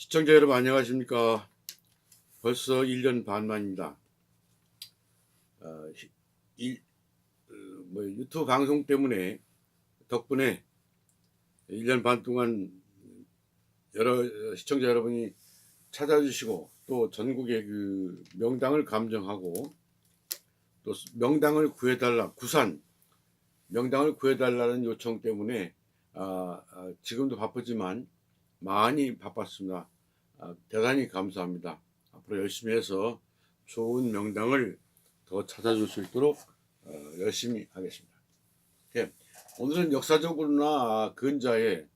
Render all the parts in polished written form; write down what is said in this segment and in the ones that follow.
시청자 여러분 안녕하십니까. 벌써 1년 반 만입니다. 어, 유튜브 방송 때문에 덕분에 1년 반 동안 여러 시청자 여러분이 찾아주시고 또 전국의 그 명당을 감정하고 또 명당을 구해달라, 구산 명당을 구해달라는 요청 때문에 지금도 바쁘지만 많이 바빴습니다. 대단히 감사합니다. 앞으로 열심히 해서 좋은 명당을 더 찾아줄 수 있도록 열심히 하겠습니다. 예, 오늘은 역사적으로나 근자에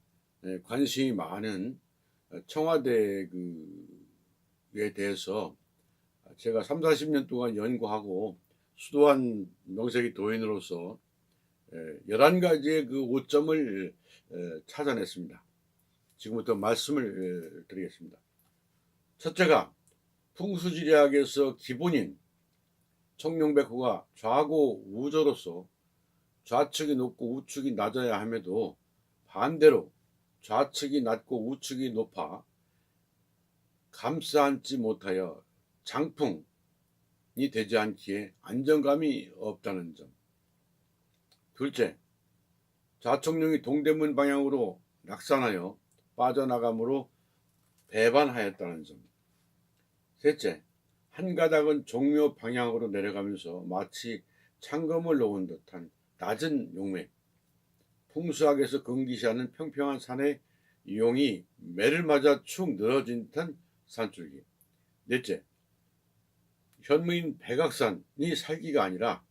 관심이 많은 청와대에 대해서 제가 3, 40년 동안 연구하고 수도한 명색이 도인으로서 11가지의 그 오점을 찾아냈습니다. 지금부터 말씀을 드리겠습니다. 첫째가 풍수지리학에서 기본인 청룡백호가 좌고 우저로서 좌측이 높고 우측이 낮아야 함에도 반대로 좌측이 낮고 우측이 높아 감싸 안지 못하여 장풍이 되지 않기에 안정감이 없다는 점. 둘째, 좌청룡이 동대문 방향으로 낙산하여 빠져나가므로 배반하였다는 점. 셋째, 한 가닥은 종묘 방향으로 내려가면서 마치 창검을 놓은 듯한 낮은 용맥, 풍수학에서 금기시하는 평평한 산의 용이 매를 맞아 축 늘어진 듯한 산줄기. 넷째, 현무인 백악산이 살기가 아니라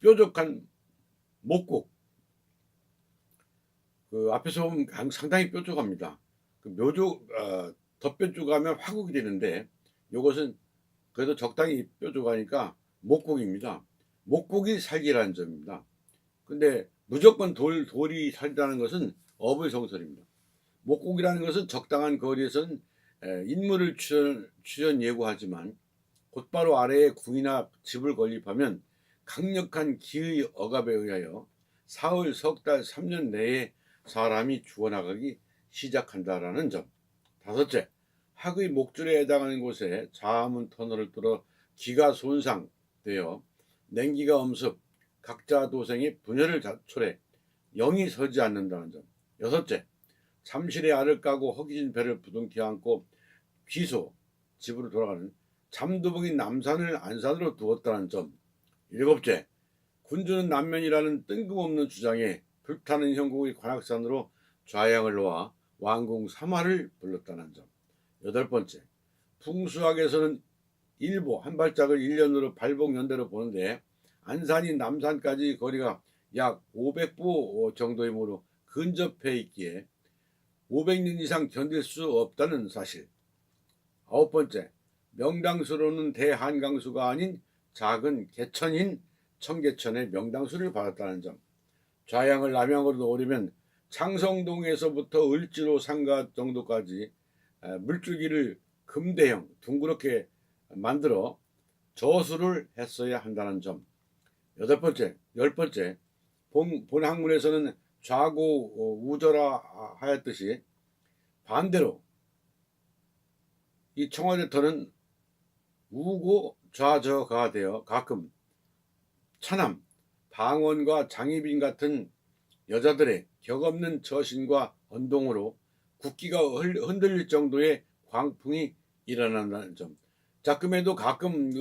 뾰족한 목곡, 앞에서 보면 상당히 뾰족합니다. 더 뾰족하면 화국이 되는데 이것은 그래도 적당히 뾰족하니까 목곡입니다. 목곡이 살기라는 점입니다. 근데 무조건 돌이 살다는 것은 어불성설입니다. 목곡이라는 것은 적당한 거리에서는 인물을 출연 예고하지만 곧바로 아래에 궁이나 집을 건립하면 강력한 기의 억압에 의하여 사흘, 석 달, 3년 내에 사람이 죽어나가기 시작한다라는 점. 다섯째, 학의 목줄에 해당하는 곳에 자아문 터널을 뚫어 기가 손상되어 냉기가 엄습, 각자 도생의 분열을 초래, 영이 서지 않는다는 점. 여섯째, 잠실에 알을 까고 허기진 배를 부둥켜 안고 귀소, 집으로 돌아가는 잠두복인 남산을 안산으로 두었다는 점. 일곱째, 군주는 남면이라는 뜬금없는 주장에 불타는 형국의 관악산으로 좌양을 놓아 왕궁 삼화를 불렀다는 점. 여덟 번째, 풍수학에서는 일보 한 발짝을 1년으로 발복연대로 보는데 안산이 남산까지 거리가 약 500보 정도이므로 근접해 있기에 500년 이상 견딜 수 없다는 사실. 아홉 번째, 명당수로는 대한강수가 아닌 작은 개천인 청계천의 명당수를 받았다는 점. 좌양을 남양으로 오려면 창성동에서부터 을지로 상가 정도까지 물줄기를 금대형 둥그렇게 만들어 저수를 했어야 한다는 점. 열 번째, 본 학문에서는 좌고 우저라 하였듯이 반대로 이 청와대터는 우고 좌저가 되어 가끔 차남, 방언과 장희빈 같은 여자들의 격없는 저신과 언동으로 국기가 흔들릴 정도의 광풍이 일어난다는 점. 자금에도 가끔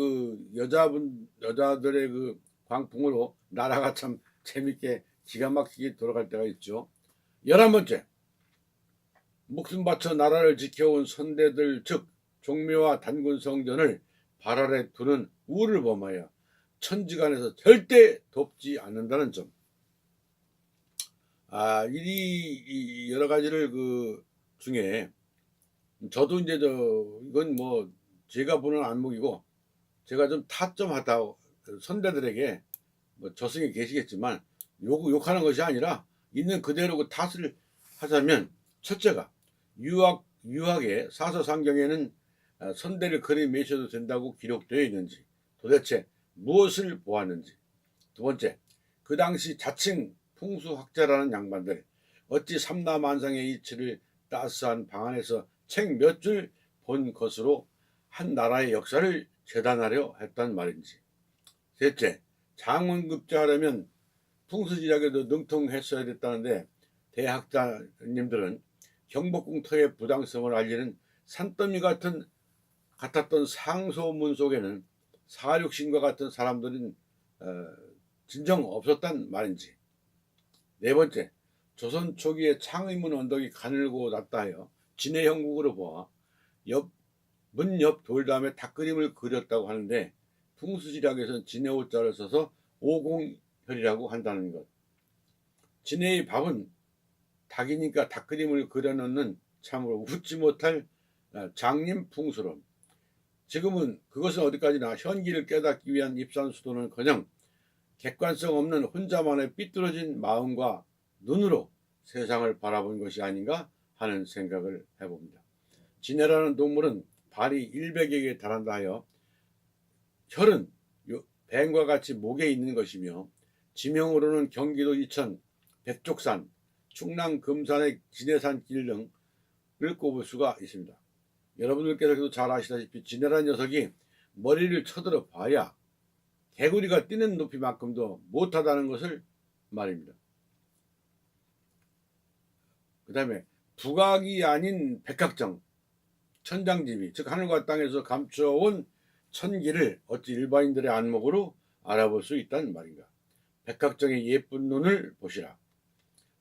여자들의 그 광풍으로 나라가 참 재밌게 기가 막히게 돌아갈 때가 있죠. 11번째, 목숨 바쳐 나라를 지켜온 선대들 즉 종묘와 단군 성전을 발 아래 두는 우를 범하여 천지간에서 절대 돕지 않는다는 점. 이 여러 가지를 중에 저도 이제 이건 뭐 제가 보는 안목이고 제가 좀 타점하다 선대들에게 뭐 저승에 계시겠지만 욕하는 것이 아니라 있는 그대로 그 탓을 하자면, 첫째가 유학의 사서상경에는 선대를 그리 매셔도 된다고 기록되어 있는지 도대체 무엇을 보았는지. 두 번째, 그 당시 자칭 풍수학자라는 양반들 어찌 삼라만상의 이치를 따스한 방 안에서 책 몇 줄 본 것으로 한 나라의 역사를 재단하려 했단 말인지. 셋째, 장원급제하려면 풍수지리학에도 능통했어야 됐다는데 대학자님들은 경복궁터의 부당성을 알리는 산더미 같았던 상소문 속에는 사륙신과 같은 사람들은 진정 없었단 말인지. 네 번째, 조선 초기에 창의문 언덕이 가늘고 낮다 하여 진해 형국으로 보아 문 옆 돌담에 닭그림을 그렸다고 하는데 풍수지리학에서는 진해 오자를 써서 오공혈이라고 한다는 것. 진해의 밥은 닭이니까 닭그림을 그려놓는 참으로 웃지 못할 장님풍수론. 지금은 그것은 어디까지나 현기를 깨닫기 위한 입산수도는커녕 객관성 없는 혼자만의 삐뚤어진 마음과 눈으로 세상을 바라본 것이 아닌가 하는 생각을 해봅니다. 진해라는 동물은 발이 100여 개에 달한다 하여 혈은 뱀과 같이 목에 있는 것이며 지명으로는 경기도 이천, 백족산, 충남 금산의 진해산 길 등을 꼽을 수가 있습니다. 여러분들께서도 잘 아시다시피 진해라는 녀석이 머리를 쳐들어 봐야 개구리가 뛰는 높이만큼도 못하다는 것을 말입니다. 그 다음에 북악이 아닌 백학정, 천장지비, 즉 하늘과 땅에서 감춰온 천기를 어찌 일반인들의 안목으로 알아볼 수 있단 말인가. 백학정의 예쁜 눈을 보시라.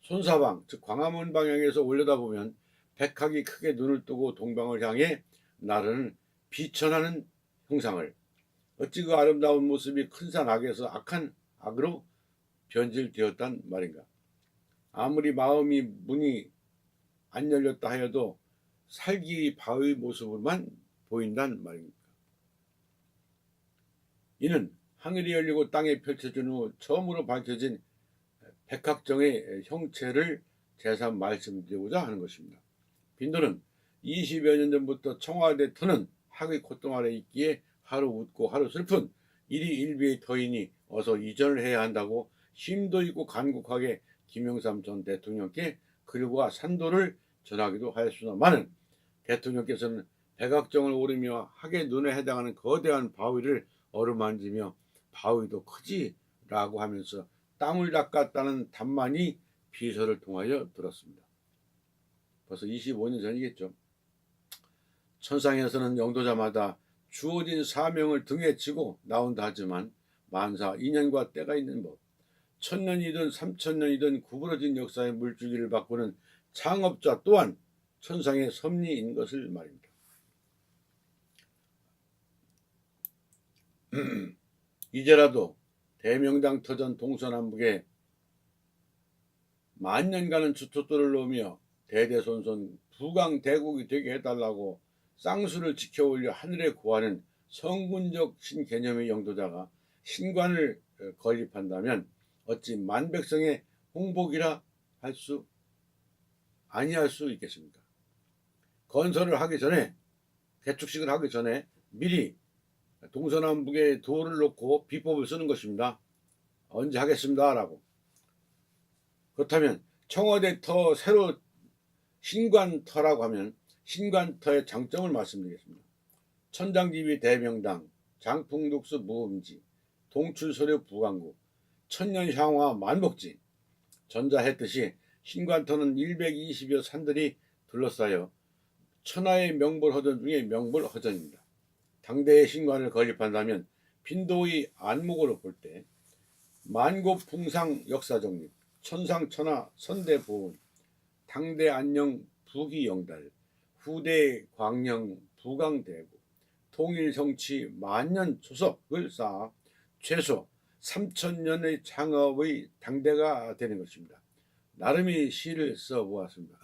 손사방, 즉 광화문 방향에서 올려다보면 백학이 크게 눈을 뜨고 동방을 향해 나르는 비천하는 형상을, 어찌 그 아름다운 모습이 큰 산 악에서 악한 악으로 변질되었단 말인가. 아무리 마음이 문이 안 열렸다 하여도 살기 바의 모습으로만 보인단 말입니다. 이는 하늘이 열리고 땅에 펼쳐진 후 처음으로 밝혀진 백학정의 형체를 재산 말씀드리고자 하는 것입니다. 빈도는 20여 년 전부터 청와대 터는 학의 콧등 아래 있기에 하루 웃고 하루 슬픈 일이 일비의 터이니 어서 이전을 해야 한다고 심도 있고 간곡하게 김영삼 전 대통령께 글과 산도를 전하기도 하였으나마는 대통령께서는 백악정을 오르며 학의 눈에 해당하는 거대한 바위를 어루만지며 바위도 크지라고 하면서 땀을 닦았다는 답만이 비서를 통하여 들었습니다. 벌써 25년 전이겠죠. 천상에서는 영도자마다 주어진 사명을 등에 지고 나온다 하지만 만사 인연과 때가 있는 법, 1000년이든 3000년이든 구부러진 역사의 물줄기를 바꾸는 창업자 또한 천상의 섭리인 것을 말입니다. 이제라도 대명당 터전 동서남북에 만년간은 주춧돌을 놓으며 대대손손 부강대국이 되게 해달라고 쌍수를 지켜올려 하늘에 구하는 성군적 신개념의 영도자가 신관을 건립한다면 어찌 만백성의 홍복이라 아니할 수 있겠습니까? 건설을 하기 전에, 개축식을 하기 전에 미리 동서남북에 도를 놓고 비법을 쓰는 것입니다. 언제 하겠습니다 라고. 그렇다면 청와대 터 새로 신관터라고 하면 신관터의 장점을 말씀드리겠습니다. 천장지비 대명당, 장풍독수 무음지, 동출서류 부강구, 천년향화 만복지. 전자했듯이 신관터는 120여 산들이 둘러싸여 천하의 명불허전 중에 명불허전입니다. 당대의 신관을 건립한다면 빈도의 안목으로 볼 때 만고풍상 역사정립, 천상천하 선대보훈, 당대 안녕 부기영달, 후대 광영 부강대구, 통일정치 만년 초석을 쌓아 최소 3000년의 창업의 당대가 되는 것입니다. 나름의 시를 써보았습니다.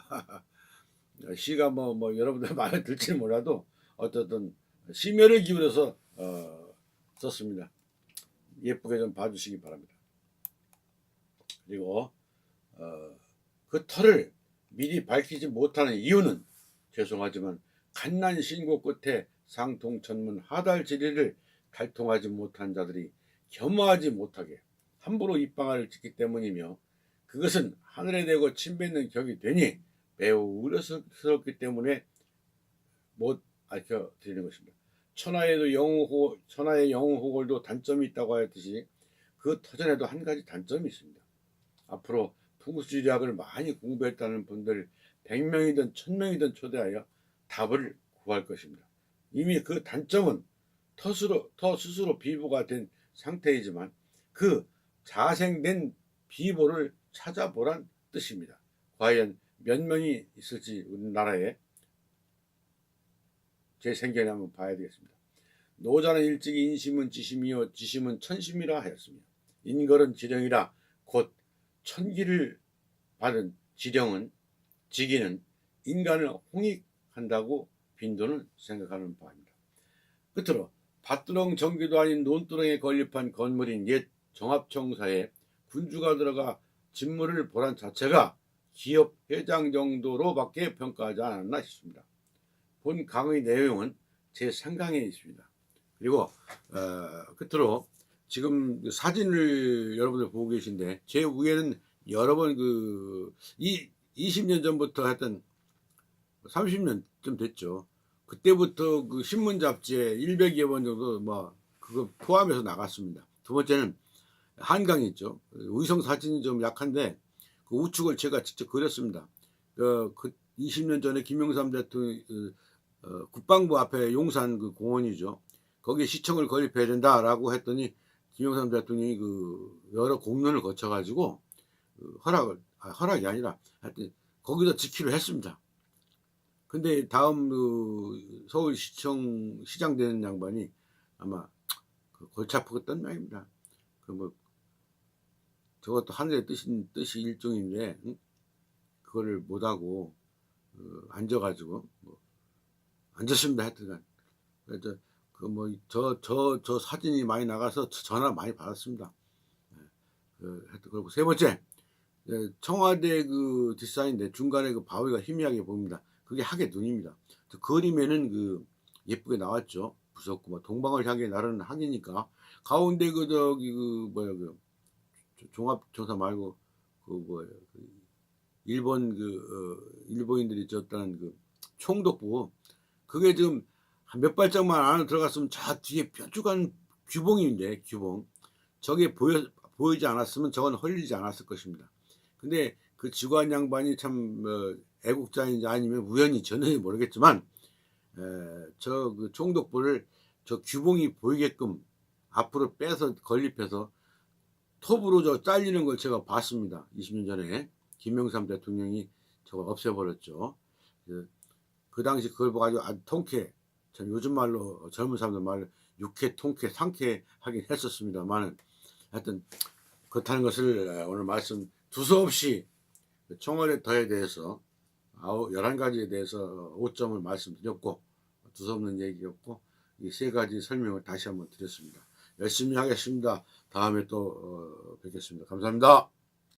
시가 여러분들 마음에 들지는 몰라도 어쨌든 심혈을 기울여서 썼습니다. 예쁘게 좀 봐주시기 바랍니다. 그리고 그 터를 미리 밝히지 못하는 이유는 죄송하지만 갓난신고 끝에 상통천문 하달지리를 갈통하지 못한 자들이 겸허하지 못하게 함부로 입방아를 짓기 때문이며, 그것은 하늘에 대고 침뱉는 격이 되니 매우 우려스럽기 때문에 못 알려 드리는 것입니다. 천하의 영웅호걸도 단점이 있다고 하였듯이 그 터전에도 한 가지 단점이 있습니다. 앞으로 풍수지리학을 많이 공부했다는 분들 100명이든 1000명이든 초대하여 답을 구할 것입니다. 이미 그 단점은 터 스스로 비보가 된 상태이지만 그 자생된 비보를 찾아보란 뜻입니다. 과연 몇 명이 있을지 우리나라에 제 생견에 한번 봐야 되겠습니다. 노자는 일찍이 인심은 지심이요 지심은 천심이라 하였습니다. 인걸은 지령이라 곧 천기를 받은 지기는 인간을 홍익한다고 빈도는 생각하는 바입니다. 끝으로 밭두렁 정기도 아닌 논두렁에 건립한 건물인 옛 종합청사에 군주가 들어가 진물을 보란 자체가 기업 회장 정도로밖에 평가하지 않았나 싶습니다. 본 강의 내용은 제3강에 있습니다. 그리고 끝으로 지금 사진을 여러분들 보고 계신데 제 위에는 여러 번 20년 전부터 했던 30년쯤 됐죠. 그때부터 그 신문 잡지에 100여 번 정도 그거 포함해서 나갔습니다. 두 번째는 한강이 있죠. 의성 사진이 좀 약한데 그 우측을 제가 직접 그렸습니다. 그 20년 전에 김영삼 대통령 국방부 앞에 용산 그 공원이죠. 거기에 시청을 건립해야 된다라고 했더니 김영삼 대통령이 그 여러 공론을 거쳐가지고 허락이 아니라 하여튼 거기서 지키려 했습니다. 근데 다음 서울시장 되는 양반이 아마 골치 아프겠던 모양입니다. 저것도 하늘의 뜻이 일종인데 그거를 못하고 앉아가지고 앉았습니다. 하여튼간 그래서 저 사진이 많이 나가서 전화 많이 받았습니다. 그리고 세 번째 청와대 그 뒷산인데 중간에 그 바위가 희미하게 보입니다. 그게 학의 눈입니다. 그림에는 예쁘게 나왔죠. 무섭고 동방을 향해 나르는 항이니까 가운데 종합청사 말고 일본인들이 졌다는 총독부 그게 지금 한 몇 발짝만 안으로 들어갔으면 저 뒤에 뾰족한 규봉인데 규봉 저게 보이지 않았으면 저건 헐리지 않았을 것입니다. 근데 그 직원 양반이 참 애국자인지 아니면 우연히 저는 모르겠지만 저 총독부를 저 규봉이 보이게끔 앞으로 빼서 건립해서 톱으로 저 잘리는 걸 제가 봤습니다. 20년 전에 김영삼 대통령이 저걸 없애버렸죠. 그 당시 그걸 보고 아주 통쾌, 전 요즘 말로 젊은 사람들 말로 육회, 통쾌, 상쾌 하긴 했었습니다만 하여튼 그렇다는 것을 오늘 말씀 두서없이 청와대 터에 대해서 11가지에 대해서 5점을 말씀드렸고 두서없는 얘기였고 이 3가지 설명을 다시 한번 드렸습니다. 열심히 하겠습니다. 다음에 또 뵙겠습니다. 감사합니다.